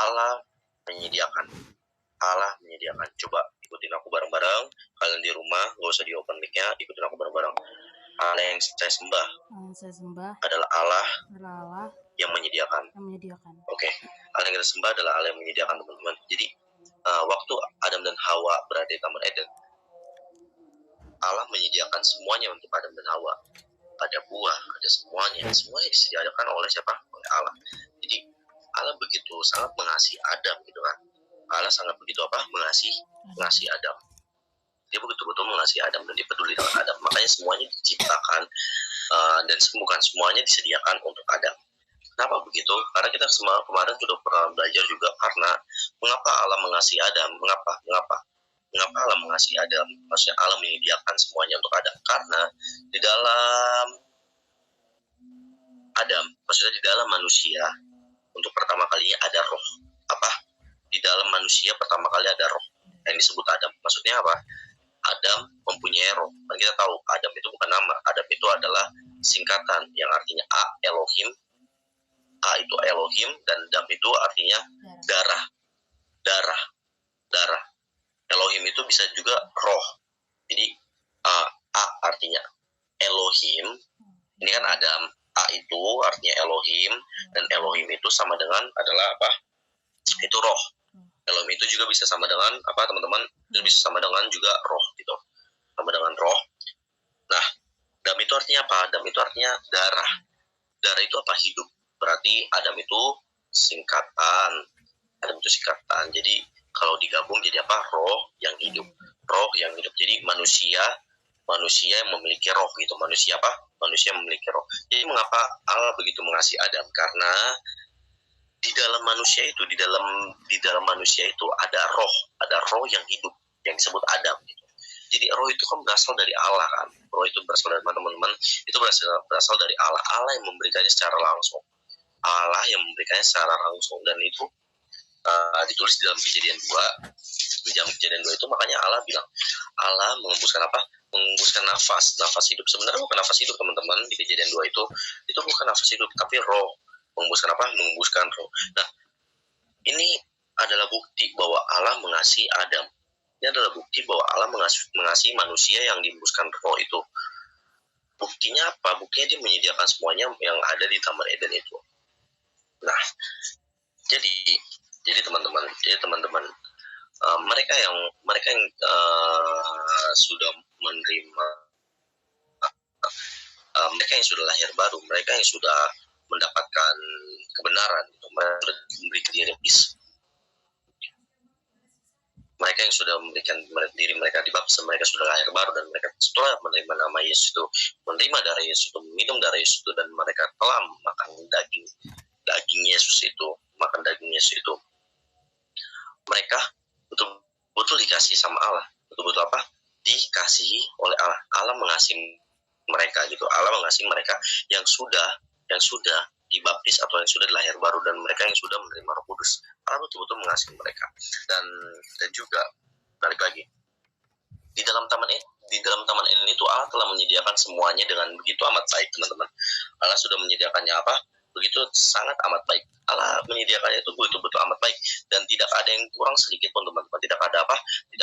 Allah menyediakan. Allah menyediakan. Coba ikutin aku bareng-bareng. Kalian di rumah, gak usah di open mic-nya, ikutin aku bareng-bareng. Allah yang saya sembah adalah Allah yang menyediakan. Oke. Allah yang kita sembah adalah Allah yang menyediakan, teman-teman. Jadi waktu Adam dan Hawa berada di Taman Eden, Allah menyediakan semuanya untuk Adam dan Hawa. Ada buah, ada semuanya disediakan oleh siapa? Oleh Allah. Jadi Allah begitu sangat mengasihi Adam gitu kan. Allah sangat begitu mengasihi Adam. Dia betul-betul mengasihi Adam dan dia peduli dengan Adam. Makanya semuanya diciptakan dan bukan semuanya disediakan untuk Adam. Kenapa begitu? Karena kita semua kemarin sudah pernah belajar juga karena mengapa Allah mengasihi Adam? Mengapa Allah mengasihi Adam? Maksudnya Allah menyediakan semuanya untuk Adam. Karena di dalam Adam, maksudnya di dalam manusia, untuk pertama kalinya ada roh. Di dalam manusia pertama kali ada roh yang disebut Adam. Maksudnya apa? Adam mempunyai roh. Dan kita tahu Adam itu bukan nama. Adam itu adalah singkatan yang artinya A, Elohim. A itu Elohim dan Dam itu artinya darah. Elohim itu bisa juga roh. Jadi A artinya Elohim. Ini kan Adam. A itu artinya Elohim dan Elohim itu sama dengan adalah apa? Itu roh. Elohim itu juga bisa sama dengan apa, teman-teman? Itu bisa sama dengan juga roh gitu. Sama dengan roh. Nah, Dam itu artinya apa? Dam itu artinya darah. Darah itu apa? Hidup. Berarti Adam itu singkatan. Jadi kalau digabung jadi apa? Roh yang hidup. Jadi manusia yang memiliki roh gitu. Manusia memiliki roh. Jadi mengapa Allah begitu mengasihi Adam? Karena di dalam manusia itu ada roh yang hidup yang disebut Adam gitu. Jadi roh itu kan berasal dari Allah kan. Roh itu berasal dari teman-teman, itu berasal dari Allah. Allah yang memberikannya secara langsung. Dan itu ditulis di dalam Kejadian 2. Di dalam Kejadian 2 itu makanya Allah bilang, Allah mengembuskan apa? Mengembuskan nafas hidup. Sebenarnya bukan nafas hidup, teman-teman. Di Kejadian 2 itu bukan nafas hidup, tapi roh. Mengembuskan apa? Mengembuskan roh. Nah, ini adalah bukti bahwa Allah mengasihi Adam. Ini adalah bukti bahwa Allah mengasihi manusia yang diembuskan roh itu. Buktinya apa? Buktinya dia menyediakan semuanya yang ada di Taman Eden itu. Nah, jadi teman-teman, mereka yang sudah menerima, mereka yang sudah lahir baru, mereka yang sudah mendapatkan kebenaran, mereka memberi diri mereka yang sudah memberikan diri mereka dibaptis, mereka sudah lahir baru dan mereka setelah menerima nama Yesus itu, menerima darah Yesus itu, minum darah Yesus itu, dan mereka telah makan daging Yesus itu, mereka betul-betul dikasihi sama Allah, betul-betul apa? Dikasihi oleh Allah. Allah mengasihi mereka gitu. Allah mengasihi mereka yang sudah dibaptis atau yang sudah lahir baru dan mereka yang sudah menerima Roh Kudus. Allah betul-betul mengasihi mereka. Dan juga balik lagi di dalam Taman Eden itu Allah telah menyediakan semuanya dengan begitu amat baik, teman-teman. Allah sudah menyediakannya apa? Begitu sangat amat baik. Allah menyediakannya itu betul-betul amat baik dan tidak ada yang kurang sedikit pun, teman-teman. Tidak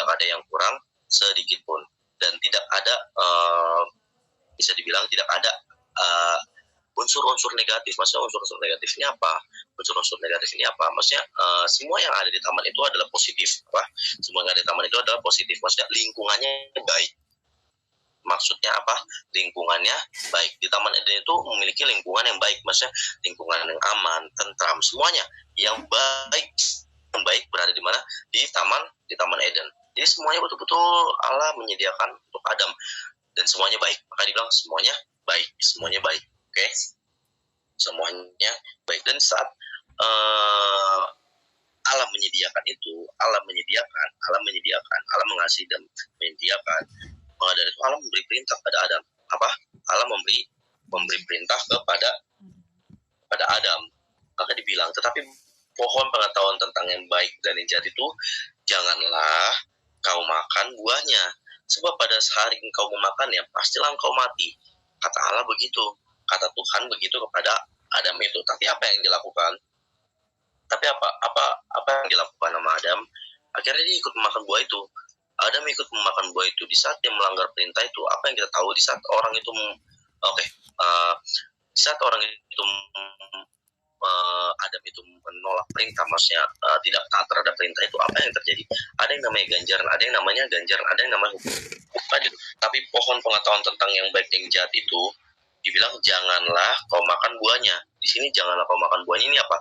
ada yang kurang sedikit pun dan tidak ada bisa dibilang tidak ada unsur-unsur negatif. Maksudnya unsur-unsur negatifnya apa? Maksudnya semua yang ada di taman itu adalah positif. Semua yang ada di taman itu adalah positif. Maksudnya lingkungannya baik. Maksudnya apa? Lingkungannya baik. Di Taman Eden itu memiliki lingkungan yang baik. Maksudnya lingkungan yang aman, tentram, semuanya yang baik. Yang baik berada di mana? Di Taman Eden. Jadi semuanya betul-betul Allah menyediakan untuk Adam dan semuanya baik. Maka dibilang semuanya baik. Oke? Semuanya baik. Dan saat Allah menyediakan itu, Allah mengasihi dan menyediakan. Maka dari itu Allah memberi perintah kepada Adam. Apa? Allah memberi perintah kepada Adam. Maka dibilang, tetapi pohon pengetahuan tentang yang baik dan yang jahat itu janganlah kau makan buahnya, sebab pada hari engkau memakannya pastilah engkau mati. Kata Allah begitu, kata Tuhan begitu kepada Adam itu. Tapi apa yang dilakukan? Tapi apa Adam, akhirnya dia ikut memakan buah itu. Adam ikut memakan buah itu. Di saat dia melanggar perintah itu, apa yang kita tahu di saat orang itu di saat orang itu Adam itu menolak perintah, maksudnya tidak taat terhadap perintah itu, apa yang terjadi? Ada yang namanya ganjaran, ada yang namanya hukum. Gitu. Tapi pohon pengetahuan tentang yang baik yang jahat itu dibilang janganlah kau makan buahnya. Di sini janganlah kau makan buahnya ini apa?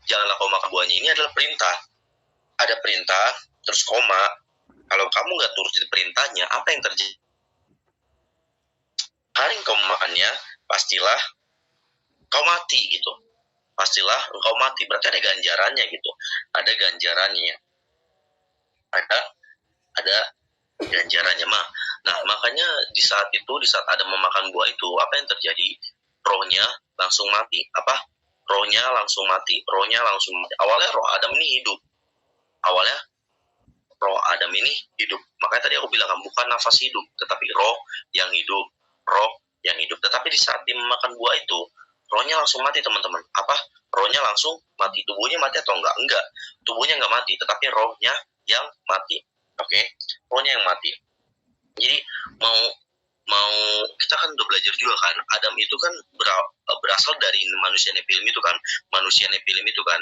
Janganlah kau makan buahnya ini adalah perintah. Ada perintah, terus koma. Kalau kamu nggak turutin perintahnya, apa yang terjadi? Hari kau makannya, pastilah kau mati gitu. Pastilah engkau mati. Berarti ada ganjarannya gitu. Ada ganjarannya. Ada ganjarannya mah. Nah, makanya di saat Adam memakan buah itu, apa yang terjadi? Rohnya langsung mati. Rohnya langsung mati. Awalnya roh Adam ini hidup. Makanya tadi aku bilang bukan nafas hidup, tetapi roh yang hidup. Tetapi di saat dia memakan buah itu, rohnya langsung mati, teman-teman. Rohnya langsung mati. Tubuhnya mati atau enggak? Enggak. Tubuhnya enggak mati, tetapi rohnya yang mati. Oke? Rohnya yang mati. Jadi mau kita kan udah belajar juga kan, Adam itu kan berasal dari manusia Nepilim itu kan.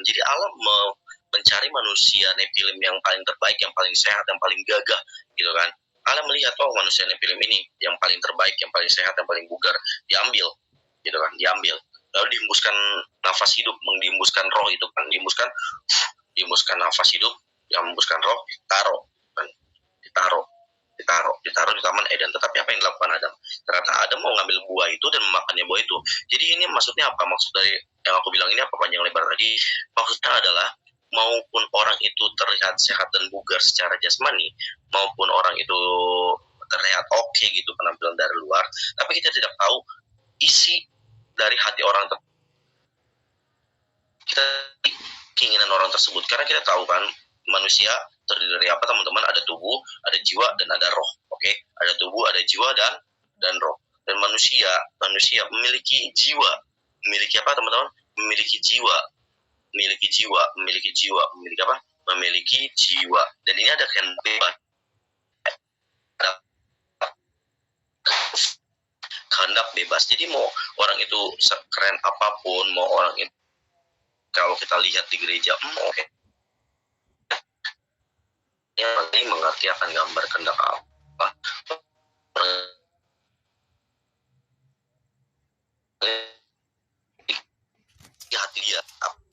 Jadi Allah mencari manusia Nepilim yang paling terbaik, yang paling sehat, yang paling gagah gitu kan. Allah melihat manusia Nepilim ini yang paling terbaik, yang paling sehat, yang paling bugar, diambil gitu kan, lalu dihembuskan nafas hidup, dihembuskan roh itu kan, dihembuskan nafas hidup, yang membuskan roh, ditaruh di Taman Eden. Tetapi apa yang dilakukan Adam? Ternyata Adam mau ngambil buah itu dan memakannya buah itu. Jadi ini maksudnya apa? Maksud dari yang aku bilang ini apa panjang lebar tadi? Maksudnya adalah maupun orang itu terlihat sehat dan bugar secara jasmani, maupun orang itu terlihat oke gitu penampilan dari luar, tapi kita tidak tahu isi dari hati orang kita, keinginan orang tersebut. Karena kita tahu kan manusia terdiri dari apa, teman-teman? Ada tubuh, ada jiwa, dan ada roh. Oke? Ada tubuh, ada jiwa, dan roh. Dan manusia memiliki jiwa. Memiliki apa, teman-teman? Memiliki jiwa. Memiliki apa? Memiliki jiwa. Dan ini ada kehendak bebas. Jadi mau orang itu sekeren apapun, mau orang itu, kalau kita lihat di gereja, oke. Yang penting mengerti akan gambar kehendak apa. Hati dia,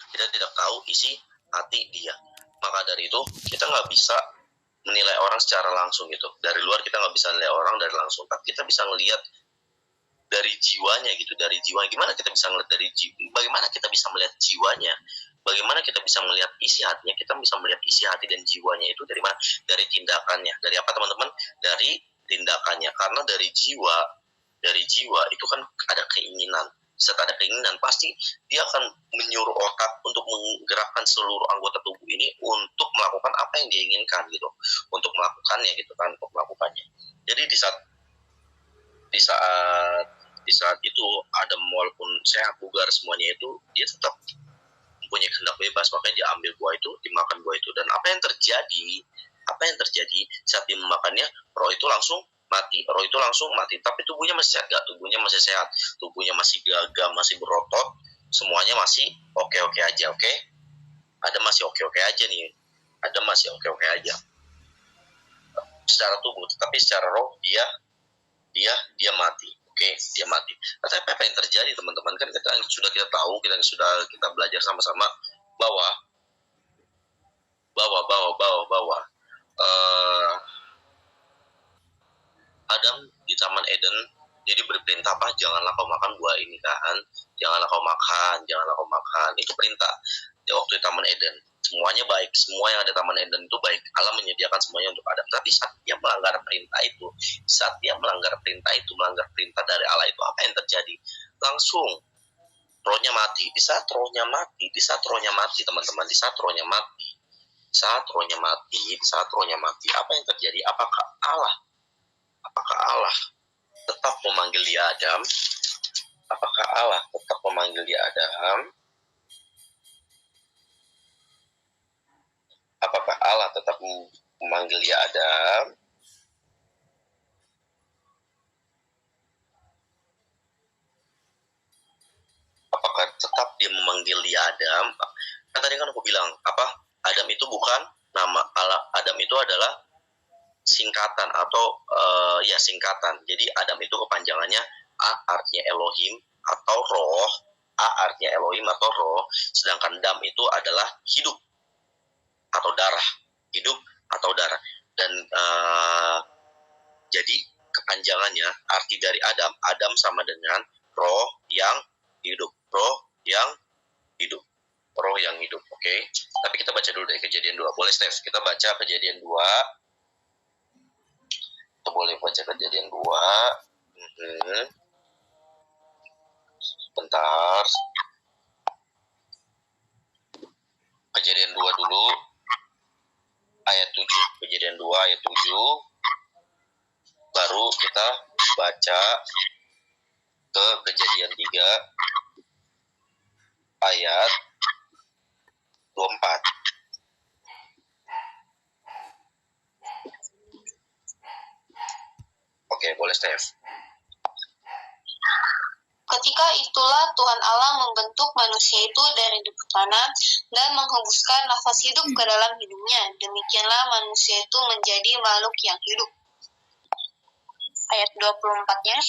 kita tidak tahu isi hati dia. Maka dari itu kita nggak bisa menilai orang secara langsung gitu. Dari luar kita nggak bisa menilai orang dari langsung, tapi kita bisa melihat dari jiwanya gitu, dari jiwa. Gimana kita bisa melihat dari jiwa? Bagaimana kita bisa melihat jiwanya? Bagaimana kita bisa melihat isi hatinya? Kita bisa melihat isi hati dan jiwanya itu dari mana? Dari tindakannya. Dari apa, teman-teman? Dari tindakannya. Karena dari jiwa itu kan ada keinginan. Saat ada keinginan, pasti dia akan menyuruh otak untuk menggerakkan seluruh anggota tubuh ini untuk melakukan apa yang dia inginkan gitu, untuk melakukannya gitu kan, untuk melakukannya. Jadi di saat itu Adam walaupun sehat bugar semuanya itu, dia tetap mempunyai kehendak bebas. Makanya dia ambil buah itu, dimakan buah itu. Dan apa yang terjadi saat dia memakannya? Roh itu langsung mati. Tapi tubuhnya masih sehat gak? Tubuhnya masih sehat, tubuhnya masih gagah, masih berotot, semuanya masih oke-oke aja. Oke? Ada masih oke-oke aja nih, secara tubuh. Tetapi secara roh dia mati. Oke, dia mati. Tapi apa yang terjadi, teman-teman? Kan kita sudah tahu, kita belajar sama-sama bahwa Adam di Taman Eden jadi berperintah apa? Janganlah kau makan buah ini kan, janganlah kau makan. Itu perintah di waktu di Taman Eden. Semuanya baik, semua yang ada Taman Eden itu baik. Allah menyediakan semuanya untuk Adam. Tapi saat dia melanggar perintah itu, melanggar perintah dari Allah itu, apa yang terjadi? Langsung rohnya mati. Di saat rohnya mati, teman-teman, di saat rohnya mati, apa yang terjadi? Apakah Allah tetap memanggil dia Adam? Allah tetap memanggil ya Adam, apakah tetap dia memanggil dia Adam? Kan tadi kan aku bilang apa, Adam itu bukan nama Allah, Adam itu adalah singkatan atau ya singkatan. Jadi Adam itu kepanjangannya A artinya Elohim atau roh, A artinya Elohim atau roh, sedangkan dam itu adalah hidup atau darah, hidup atau darah. Dan jadi kepanjangannya arti dari Adam, Adam sama dengan roh yang hidup, roh yang hidup, roh yang hidup. Oke. Tapi kita baca dulu dari Kejadian 2. Boleh Steph, kita baca Kejadian 2. Kita boleh baca Kejadian 2. Bentar. Kejadian 2 dulu. Ayat 7. Kejadian 2 ayat 7. Baru kita baca ke Kejadian 3 ayat 24. Oke, boleh Steph. Ketika itulah Tuhan Allah membentuk manusia itu dari debu tanah dan menghembuskan nafas hidup ke dalam hidungnya. Demikianlah manusia itu menjadi makhluk yang hidup. Ayat 24-nya.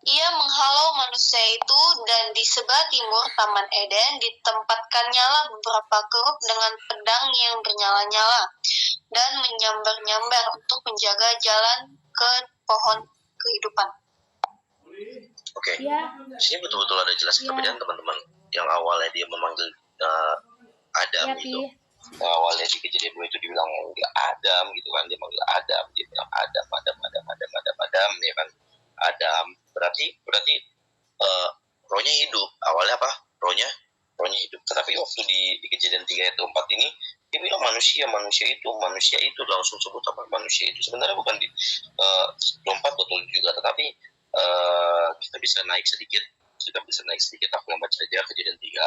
Ia menghalau manusia itu, dan di sebelah timur Taman Eden ditempatkannya beberapa keruk dengan pedang yang bernyala-nyala dan menyambar-nyambar untuk menjaga jalan ke pohon kehidupan. Oke. Sini betul-betul ada jelas perbedaan teman-teman. Yang awalnya dia memanggil Adam gitu. Awalnya di Kejadian 2 itu dibilang manggil Adam gitu kan, dia manggil Adam, dia bilang Adam, ya kan. Adam berarti rohnya hidup. Awalnya apa? Rohnya hidup. Tetapi waktu di Kejadian 3 ayat 4 ini dia bilang manusia itu langsung sebut apa manusia itu. Sebenarnya bukan di 24 betul juga, tetapi kita bisa naik sedikit. Aku yang baca aja Kejadian 3.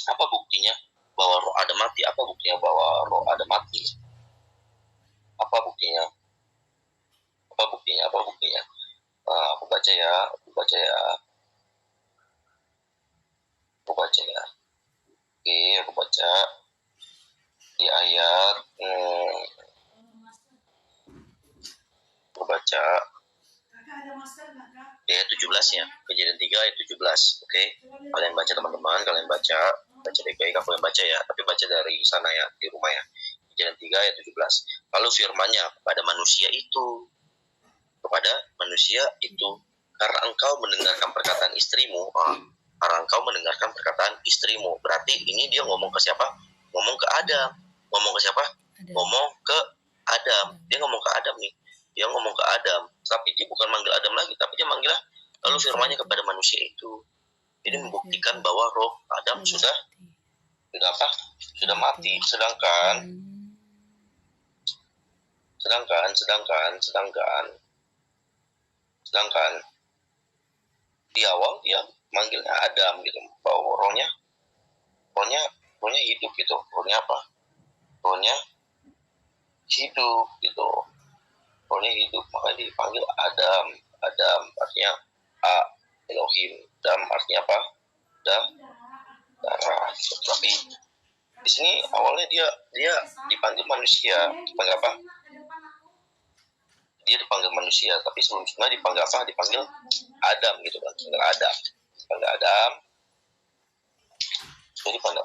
Apa buktinya bahwa roh ada mati? Apa buktinya bahwa roh ada mati? Apa buktinya? Aku baca ya. Oke, aku baca di ayat aku baca di ayat 17 ya. Kejadian 3 ayat 17. Oke. Kalian baca teman-teman, baca baik-baik, aku yang baca ya, tapi baca dari sana ya, di rumah ya. Kejadian 3 ayat 17. Lalu firman-Nya kepada manusia itu, karena engkau mendengarkan perkataan istrimu. Berarti ini dia ngomong ke siapa? Ngomong ke Adam. Ngomong ke siapa? Ngomong ke Adam. Dia ngomong ke Adam nih. Dia ngomong ke Adam. Tapi dia bukan manggil Adam lagi, tapi dia manggil lalu firman-Nya kepada manusia itu. Ini membuktikan bahwa roh Adam sudah mati. Sedangkan di awal dia manggilnya Adam gitu, bahwa rohnya hidup gitu. Rohnya apa? Rohnya hidup gitu. Rohnya hidup, makanya dipanggil Adam. Adam artinya A, Elohim. Dam artinya apa? Darah. Tapi di sini awalnya dia dipanggil manusia. Dipanggil apa? Dia dipanggil manusia, tapi sebelumnya dipanggil apa? Dipanggil Adam gitu kan. Dipanggil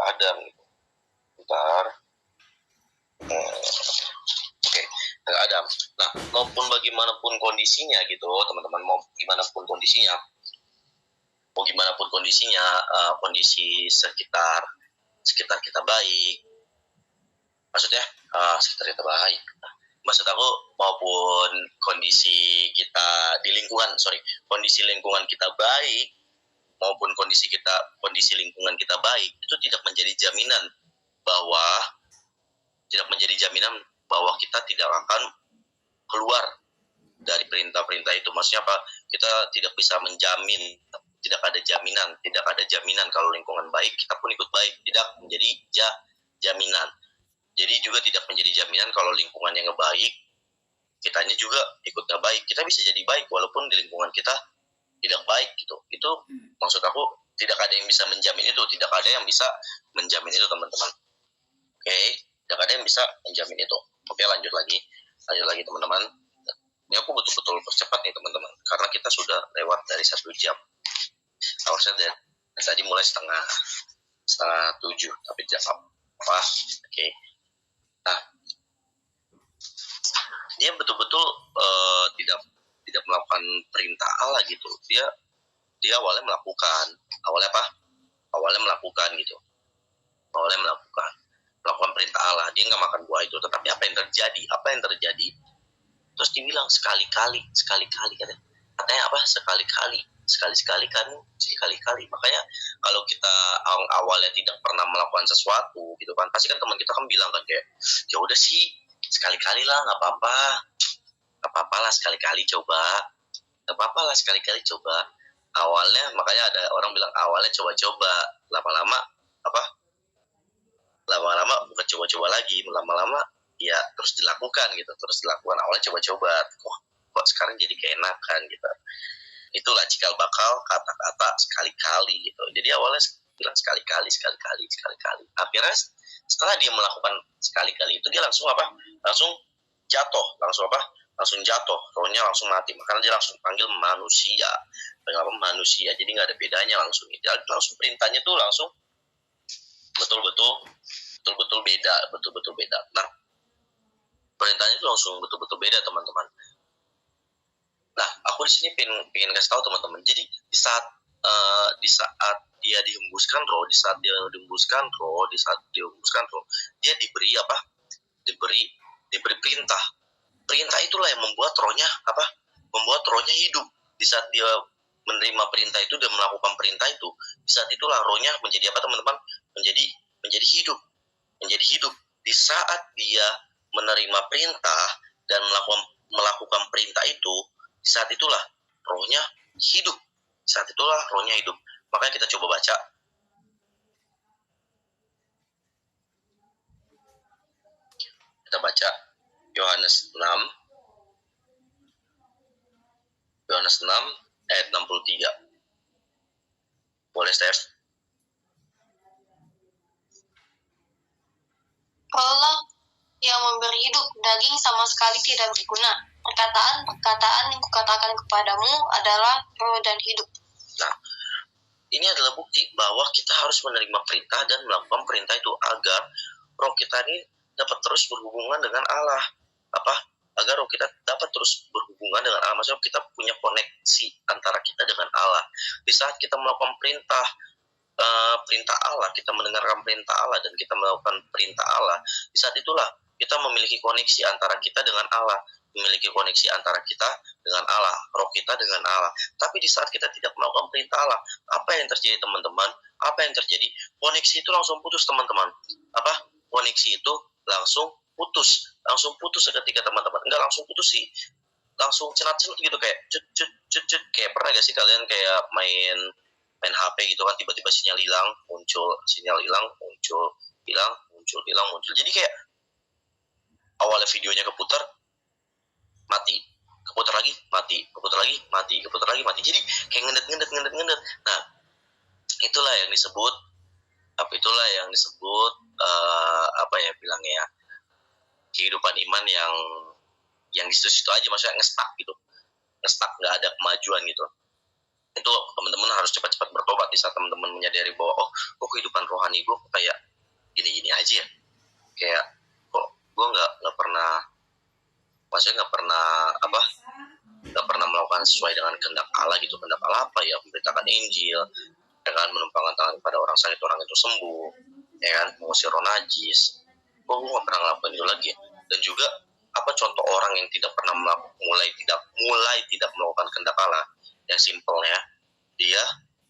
Adam gitu. Bentar. Oke, Adam. Nah, maupun bagaimanapun kondisinya gitu, teman-teman, mau gimana pun kondisinya, kondisi sekitar kita baik. Maksudnya sekitar kita baik. Maksud aku maupun kondisi kita di kondisi lingkungan kita baik, maupun kondisi lingkungan kita baik, itu tidak menjadi jaminan bahwa kita tidak akan keluar dari perintah-perintah itu. Maksudnya apa? Kita tidak bisa menjamin tidak ada jaminan kalau lingkungan baik kita pun ikut baik, tidak menjadi jaminan. Jadi juga tidak menjadi jaminan kalau lingkungannya ngebaik, kitanya juga ikut nggak baik. Kita bisa jadi baik walaupun di lingkungan kita tidak baik gitu. Itu maksud aku, tidak ada yang bisa menjamin itu, tidak ada yang bisa menjamin itu teman-teman. Oke, tidak ada yang bisa menjamin itu. Oke, lanjut lagi teman-teman. Ini aku betul-betul percepat nih teman-teman, karena kita sudah lewat dari 1 jam. Harusnya dari tadi mulai setengah 7, tapi jam apa? Oke. Nah, dia betul-betul tidak melakukan perintah Allah gitu. Dia awalnya melakukan gitu. Melakukan perintah Allah. Dia nggak makan buah itu. Tetapi apa yang terjadi? Terus dibilang sekali-kali katanya apa? Sekali-kali. Makanya kalau kita awalnya tidak pernah melakukan sesuatu gitu kan, pasti kan teman kita kan bilang kan kayak, ya udah sih sekali-kali lah, nggak apa-apa lah sekali-kali coba. Awalnya, makanya ada orang bilang awalnya coba-coba, lama-lama bukan coba-coba lagi, lama-lama ya terus dilakukan. Awalnya coba-coba, kok sekarang jadi keenakan gitu. Itulah cikal bakal kata-kata sekali-kali gitu. Jadi awalnya bilang sekali-kali. Akhirnya setelah dia melakukan sekali-kali itu, dia langsung jatuh, rohnya langsung mati. Makanya dia langsung panggil manusia. Jadi nggak ada bedanya langsung. Dia langsung perintahnya tuh langsung betul-betul beda. Nah, perintahnya itu langsung betul-betul beda teman-teman. Nah, aku di sini pengen kasih tahu teman-teman. Jadi di saat dia dihembuskan roh, dia diberi perintah. Perintah itulah yang membuat rohnya hidup. Di saat dia menerima perintah itu dan melakukan perintah itu, di saat itulah rohnya menjadi apa teman-teman? Menjadi hidup. Di saat dia menerima perintah dan melakukan perintah itu, di saat itulah rohnya hidup. Makanya kita coba baca Yohanes 6 ayat 63. Boleh, Steph? Allah yang memberi hidup, daging sama sekali tidak berguna. Perkataan yang kukatakan kepadamu adalah roh dan hidup. Nah, ini adalah bukti bahwa kita harus menerima perintah dan melakukan perintah itu agar roh kita ini dapat terus berhubungan dengan Allah. Agar roh kita dapat terus berhubungan dengan Allah. Maksudnya kita punya koneksi antara kita dengan Allah. Di saat kita melakukan perintah Allah, kita mendengarkan perintah Allah dan kita melakukan perintah Allah, di saat itulah kita memiliki koneksi antara kita dengan Allah, roh kita dengan Allah. Tapi di saat kita tidak melakukan perintah Allah, apa yang terjadi teman-teman? Koneksi itu langsung putus teman-teman. Koneksi itu langsung putus seketika teman-teman. Enggak langsung putus sih, langsung cenat-cenat gitu, kayak cut. Kayak pernah gak sih kalian kayak main HP gitu kan, tiba-tiba sinyal hilang, muncul. Jadi kayak awalnya videonya keputar, mati, keputar lagi, mati. Jadi kayak ngendet. Nah, itulah yang disebut kehidupan iman yang di situ aja, maksudnya ngestak, nggak ada kemajuan gitu. Itu teman-teman harus cepat-cepat bertobat di saat teman-teman menyadari bahwa kehidupan rohani gue kayak gini-gini aja ya, kayak kok gue nggak pernah melakukan sesuai dengan kehendak Allah gitu. Kehendak Allah apa ya? Memberitakan Injil, dengan menumpangkan tangan kepada orang sakit, orang itu sembuh, ya kan, mengusir roh najis. Gue nggak pernah ngelakuin itu lagi. Dan juga apa contoh orang yang tidak pernah mulai tidak melakukan kehendak Allah? Yang simpelnya, dia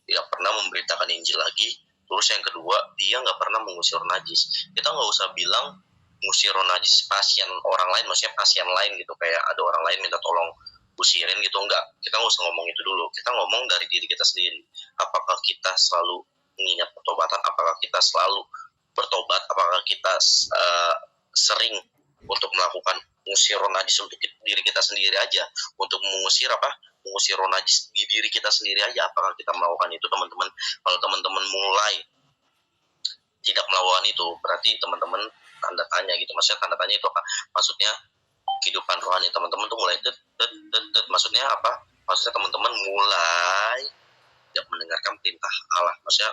tidak pernah memberitakan Injil lagi. Terus yang kedua, dia nggak pernah mengusir najis. Kita nggak usah bilang ngusir najis pasien orang lain, maksudnya pasien lain gitu, kayak ada orang lain minta tolong usirin gitu, enggak. Kita nggak usah ngomong itu dulu. Kita ngomong dari diri kita sendiri. Apakah kita selalu mengingat pertobatan? Apakah kita selalu bertobat? Apakah kita sering untuk melakukan mengusir roh najis untuk diri kita sendiri aja, untuk mengusir roh najis di diri kita sendiri aja? Apakah kita melakukan itu, teman-teman? Kalau teman-teman mulai tidak melakukan itu, berarti teman-teman tanda tanya gitu. Maksudnya tanda tanya itu apa? Maksudnya kehidupan rohani teman-teman tuh mulai maksudnya apa? Maksudnya teman-teman mulai tidak mendengarkan perintah Allah. Maksudnya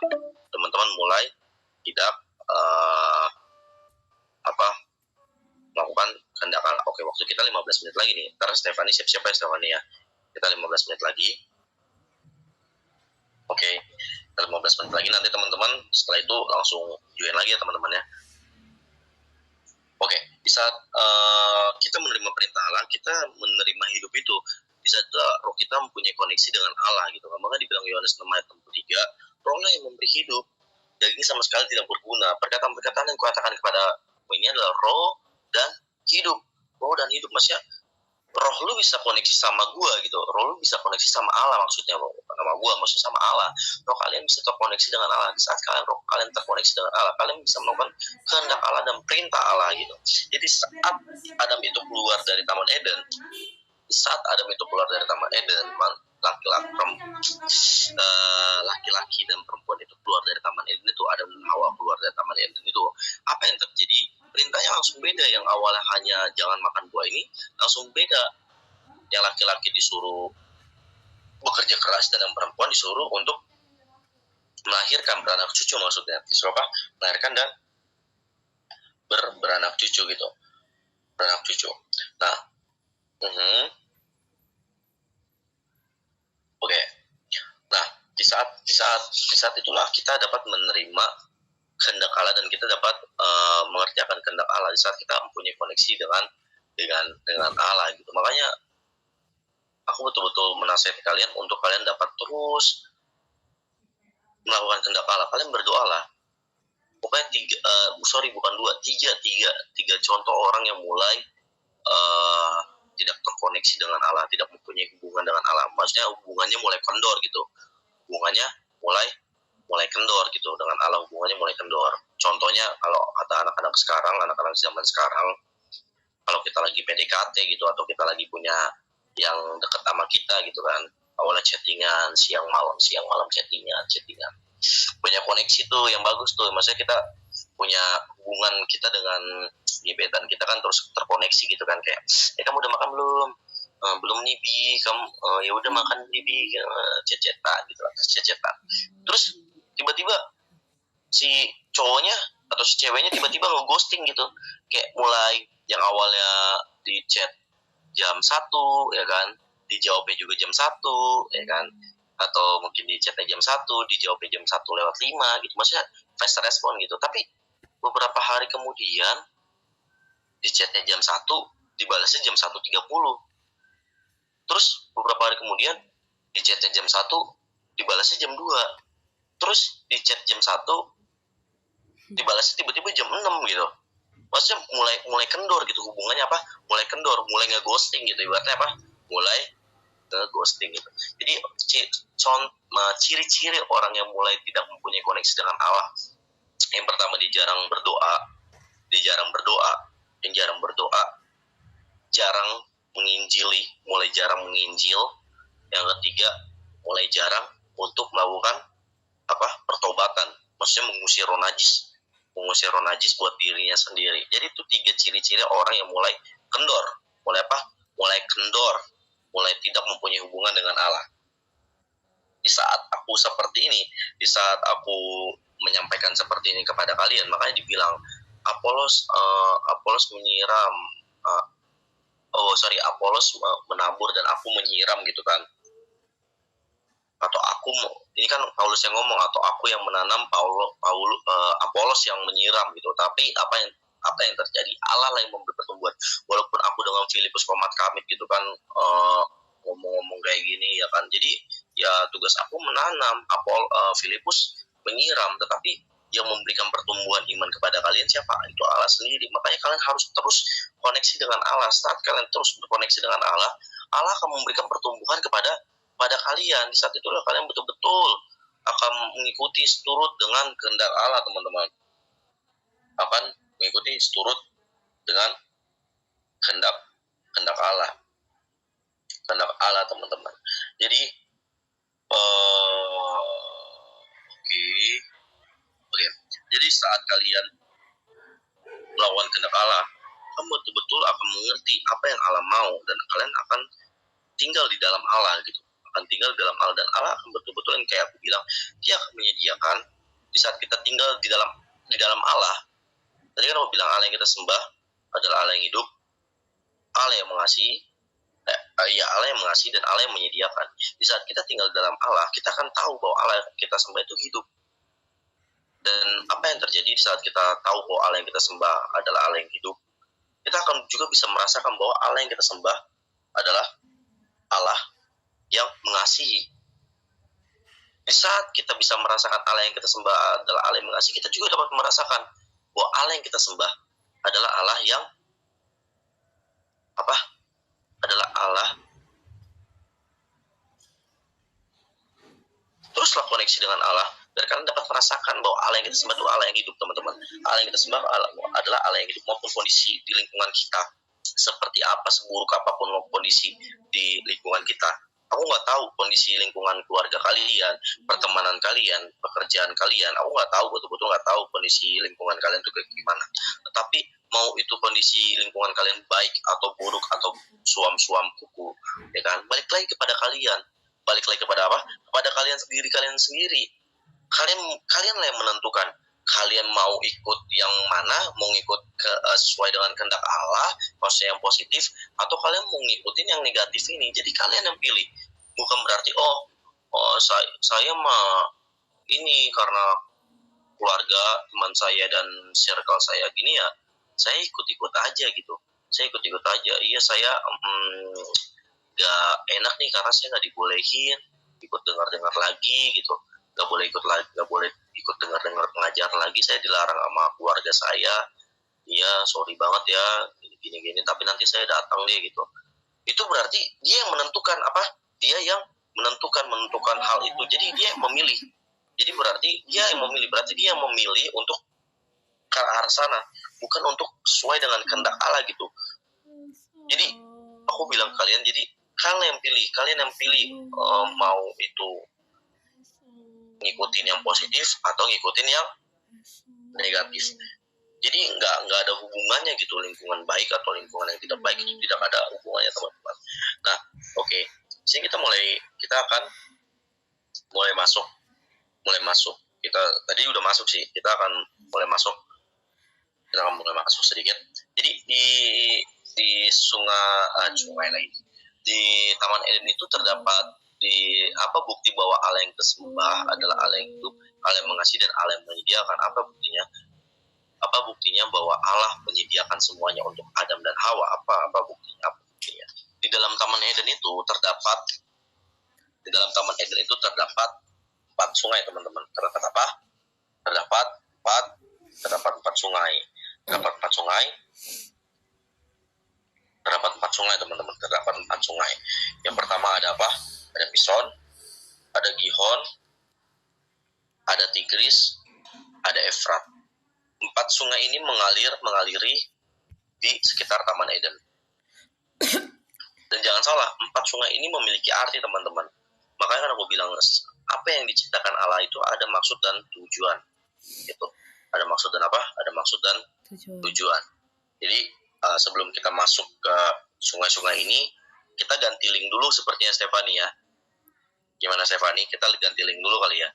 teman-teman mulai tidak melakukan kehendak Allah. Oke, waktu kita 15 menit lagi nih. Ntar Stefani siap-siap ya, Stefani ya. Kita 15 menit lagi. Oke, kita 15 menit lagi. Nanti teman-teman setelah itu langsung join lagi ya teman-teman ya. Oke, di saat kita menerima perintah Allah, kita menerima hidup itu. Di saat roh kita mempunyai koneksi dengan Allah gitu. Maka dibilang Yohanes 6 ayat 63, rohlah yang memberi hidup. Daging sama sekali tidak berguna. Perkataan-perkataan yang kukatakan kepada ini adalah roh dan hidup. Roh dan hidup, maksudnya roh lu bisa koneksi sama gua gitu. Roh lu bisa koneksi sama Allah, maksudnya sama gua, maksudnya sama Allah. Roh kalian bisa terkoneksi dengan Allah. Di saat roh kalian terkoneksi dengan Allah, kalian bisa melakukan kehendak Allah dan perintah Allah gitu. Jadi saat Adam itu keluar dari Taman Eden, laki-laki dan perempuan itu keluar dari Taman Eden itu, Adam dan Hawa keluar dari Taman Eden itu, apa yang terjadi? Perintahnya langsung beda. Yang awalnya hanya jangan makan buah ini, langsung beda. Yang laki-laki disuruh bekerja keras dan yang perempuan disuruh untuk melahirkan, beranak cucu, maksudnya disuruh apa? Melahirkan dan beranak cucu gitu, beranak cucu. Nah, oke. Nah, di saat itulah kita dapat menerima kehendak Allah dan kita dapat mengerjakan kehendak Allah di saat kita mempunyai koneksi dengan Allah gitu. Makanya aku betul-betul menasihati kalian untuk kalian dapat terus melakukan kehendak Allah. Kalian berdoalah. Pokoknya tiga contoh orang yang mulai tidak terkoneksi dengan Allah, tidak mempunyai hubungan dengan Allah. Maksudnya hubungannya mulai kendor gitu. Hubungannya mulai kendor gitu dengan Allah, hubungannya mulai kendor. Contohnya kalau kata anak-anak zaman sekarang, kalau kita lagi PDKT gitu atau kita lagi punya yang dekat sama kita gitu kan, awalnya chattingan, siang malam chattingan. Punya koneksi tuh yang bagus tuh. Maksudnya kita punya hubungan kita dengan gebetan kita kan terus terkoneksi gitu kan, kayak kamu udah makan belum? Belum nih Bi, kamu ya udah makan nih Bi, cecetan gitu, cecetan. Terus tiba-tiba si cowoknya atau si ceweknya tiba-tiba nge-ghosting gitu, kayak mulai yang awalnya di chat jam 1 ya kan, dijawabnya juga jam 1 ya kan, atau mungkin di chatnya jam 1 dijawabnya jam 1:05 gitu, maksudnya fast respon gitu. Tapi beberapa hari kemudian di chatnya jam 1 dibalasnya jam 1:30. Terus beberapa hari kemudian di chatnya jam 1 dibalasnya jam 2. Terus di chat jam 1 dibalasnya tiba-tiba jam 6 gitu. Maksudnya mulai kendor gitu hubungannya, apa? Mulai kendor, mulai nge-ghosting gitu, ibaratnya apa? Mulai nge-ghosting gitu. Jadi ciri-ciri orang yang mulai tidak mempunyai koneksi dengan Allah, yang pertama dia jarang berdoa, jarang menginjili, mulai jarang menginjil. Yang ketiga, mulai jarang untuk melakukan pertobatan, maksudnya mengusir roh najis buat dirinya sendiri. Jadi itu 3 ciri-ciri orang yang mulai kendor, mulai tidak mempunyai hubungan dengan Allah. Di saat aku seperti ini, di saat aku menyampaikan seperti ini kepada kalian, makanya dibilang Apolos menyiram, Apolos menabur dan aku menyiram gitu kan. Atau ini kan Paulus yang ngomong, atau aku yang menanam, Apolos yang menyiram gitu. Tapi apa yang terjadi, Allah lah yang memberi pertumbuhan. Walaupun aku dengan Filipus Komat Kamit gitu kan, ngomong kayak gini ya kan. Jadi ya tugas aku menanam, Filipus menyiram, tetapi yang memberikan pertumbuhan iman kepada kalian siapa? Itu Allah sendiri. Makanya kalian harus terus koneksi dengan Allah. Saat kalian terus berkoneksi dengan Allah, Allah akan memberikan pertumbuhan pada kalian. Di saat itulah kalian betul-betul akan mengikuti seturut dengan kehendak Allah, teman-teman. Akan mengikuti seturut dengan kehendak Allah. Kehendak Allah, teman-teman. Jadi Oke. Jadi saat kalian melawan kehendak Allah, kamu betul-betul akan mengerti apa yang Allah mau, dan kalian akan tinggal di dalam Allah gitu. Akan tinggal di dalam Allah, dan Allah akan betul-betul, yang kayak aku bilang, Dia akan menyediakan di saat kita tinggal di dalam Allah. Tadi kan aku bilang Allah yang kita sembah adalah Allah yang hidup, Allah yang mengasihi, Allah yang mengasihi dan Allah yang menyediakan. Di saat kita tinggal di dalam Allah, kita akan tahu bahwa Allah yang kita sembah itu hidup. Dan apa yang terjadi di saat kita tahu bahwa Allah yang kita sembah adalah Allah yang hidup, kita akan juga bisa merasakan bahwa Allah yang kita sembah adalah Allah yang mengasihi. Di saat kita bisa merasakan Allah yang kita sembah adalah Allah yang mengasihi, kita juga dapat merasakan bahwa Allah yang kita sembah adalah Allah yang adalah Allah. Teruslah koneksi dengan Allah, dan kalian dapat merasakan bahwa Allah yang kita sembah itu Allah yang hidup, teman-teman. Allah yang kita sembah adalah Allah yang hidup, maupun kondisi di lingkungan kita seperti apa, seburuk apapun kondisi di lingkungan kita. Aku nggak tahu kondisi lingkungan keluarga kalian, pertemanan kalian, pekerjaan kalian. Aku nggak tahu, betul-betul nggak tahu kondisi lingkungan kalian itu kayak gimana. Tetapi mau itu kondisi lingkungan kalian baik atau buruk atau suam-suam kuku, ya kan? Balik lagi kepada kalian. Balik lagi kepada apa? Kepada kalian sendiri. Kalian lah yang menentukan. Kalian mau ikut yang mana? Mau ikut sesuai dengan kehendak Allah, maksudnya yang positif, atau kalian mau ngikutin yang negatif ini? Jadi kalian yang pilih. Bukan berarti saya mah ini karena keluarga, teman saya dan circle saya gini ya, saya ikut-ikut aja gitu. Saya ikut-ikut aja. Iya, saya gak enak nih karena saya gak dibolehin ikut dengar-dengar lagi gitu. Gak boleh ikut dengar-dengar pengajar lagi, saya dilarang sama keluarga saya. Iya, sorry banget ya, gini-gini, tapi nanti saya datang deh gitu. Itu berarti dia yang menentukan dia yang menentukan hal itu. Jadi dia yang memilih. Jadi berarti dia yang memilih untuk ke arah sana, bukan untuk sesuai dengan kehendak Allah gitu. Jadi aku bilang kalian, jadi kalian yang pilih mau itu ngikutin yang positif atau ngikutin yang negatif. Jadi nggak ada hubungannya gitu, lingkungan baik atau lingkungan yang tidak baik itu tidak ada hubungannya, teman-teman. Nah, oke. Sini kita akan mulai masuk. Kita tadi udah masuk sih. Kita akan mulai masuk sedikit. Jadi di sungai lagi. Di Taman Eden itu terdapat bukti bahwa Allah yang disembah adalah Allah yang hidup, Allah yang mengasihi dan Allah yang menyediakan. Apa buktinya? Apa buktinya bahwa Allah menyediakan semuanya untuk Adam dan Hawa? Apa buktinya? Di dalam Taman Eden itu terdapat 4 sungai, teman-teman. Terdapat apa? Terdapat 4 sungai. Terdapat 4 sungai, teman-teman. Terdapat 4 sungai. Yang pertama ada apa? Ada Pison, ada Gihon, ada Tigris, ada Efrat. 4 sungai ini mengaliri di sekitar Taman Eden. Dan jangan salah, 4 sungai ini memiliki arti, teman-teman. Makanya kan aku bilang, apa yang diciptakan Allah itu ada maksud dan tujuan. Gitu. Ada maksud dan apa? Ada maksud dan tujuan. Jadi sebelum kita masuk ke sungai-sungai ini, kita ganti link dulu sepertinya, Stefani ya. Gimana, Stefani? Kita ganti link dulu kali ya.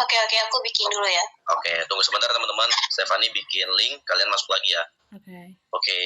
Oke, aku bikin dulu ya. Oke, tunggu sebentar teman-teman. Stefani bikin link, kalian masuk lagi ya. Oke.